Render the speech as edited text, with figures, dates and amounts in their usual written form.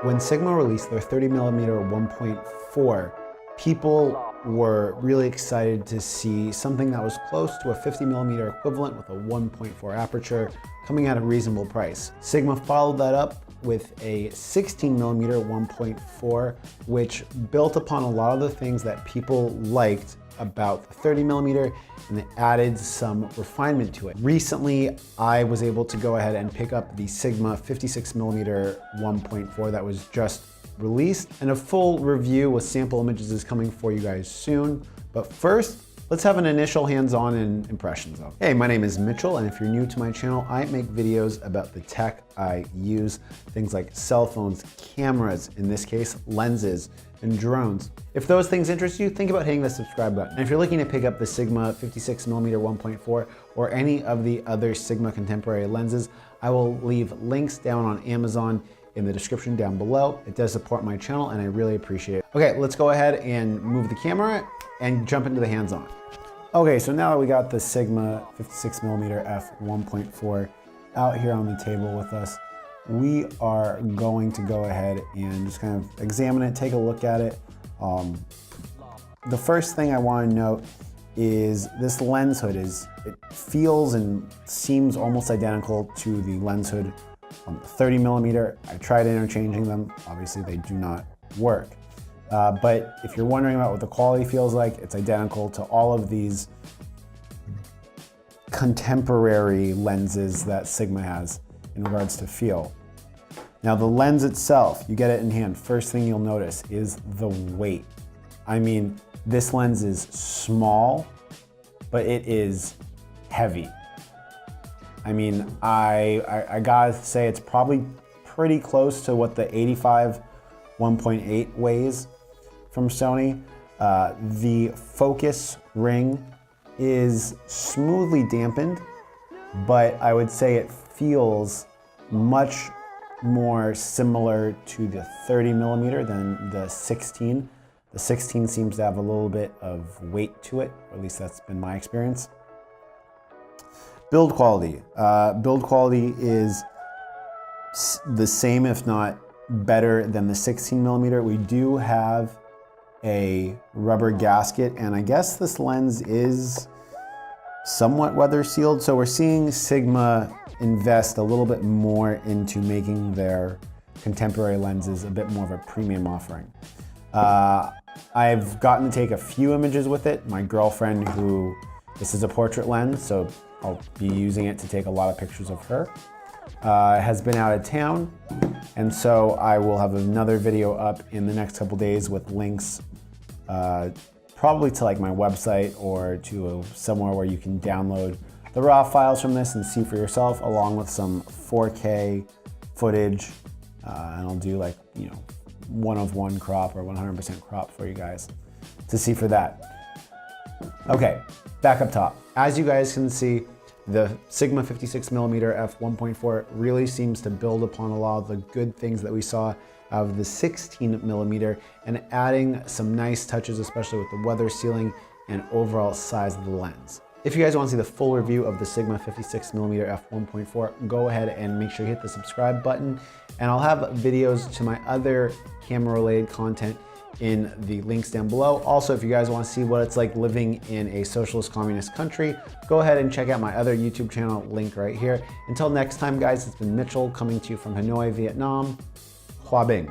When Sigma released their 30mm 1.4, people were really excited to see something that was close to a 50mm equivalent with a 1.4 aperture coming at a reasonable price. Sigma followed that up with a 16mm 1.4, which built upon a lot of the things that people liked about the 30mm, and it added some refinement to it. Recently, I was able to go ahead and pick up the Sigma 56mm 1.4 that was just released, and a full review with sample images is coming for you guys soon. But first, let's have an initial hands-on and impressions of it. Hey, my name is Mitchell, and if you're new to my channel, I make videos about the tech I use, things like cell phones, cameras, in this case, lenses, and drones. If those things interest you, think about hitting the subscribe button. And if you're looking to pick up the Sigma 56mm 1.4 or any of the other Sigma contemporary lenses, I will leave links down on Amazon in the description down below. It does support my channel and I really appreciate it. Okay, let's go ahead and move the camera and jump into the hands-on. Okay, so now that we got the Sigma 56mm F1.4 out here on the table with us, we are going to go ahead and just kind of examine it, take a look at it. The first thing I want to note is this lens hood it feels and seems almost identical to the lens hood on the 30mm. I tried interchanging them. Obviously they do not work. But if you're wondering about what the quality feels like, it's identical to all of these contemporary lenses that Sigma has in regards to feel. Now the lens itself, you get it in hand. First thing you'll notice is the weight. I mean, this lens is small, but it is heavy. I mean, I gotta say it's probably pretty close to what the 85 1.8 weighs from Sony. The focus ring is smoothly dampened, but I would say it feels much more similar to the 30mm than the 16. The 16 seems to have a little bit of weight to it, or at least that's been my experience. Build quality. Build quality is the same, if not better than the 16mm. We do have a rubber gasket, and I guess this lens is somewhat weather sealed. So we're seeing Sigma invest a little bit more into making their contemporary lenses a bit more of a premium offering. I've gotten to take a few images with it. My girlfriend, this is a portrait lens, so I'll be using it to take a lot of pictures of her, has been out of town, and so I will have another video up in the next couple days with links probably to like my website or to somewhere where you can download the raw files from this and see for yourself, along with some 4K footage, and I'll do like, you know, 1/1 crop or 100% crop for you guys to see for that. Okay, back up top. As you guys can see, the Sigma 56mm f1.4 really seems to build upon a lot of the good things that we saw out of the 16mm and adding some nice touches, especially with the weather sealing and overall size of the lens. If you guys want to see the full review of the Sigma 56mm f1.4, go ahead and make sure you hit the subscribe button, and I'll have videos to my other camera related content in the links down below. Also, if you guys want to see what it's like living in a socialist communist country, go ahead and check out my other YouTube channel, link right here. Until next time guys, it's been Mitchell coming to you from Hanoi, Vietnam. Hoa Binh.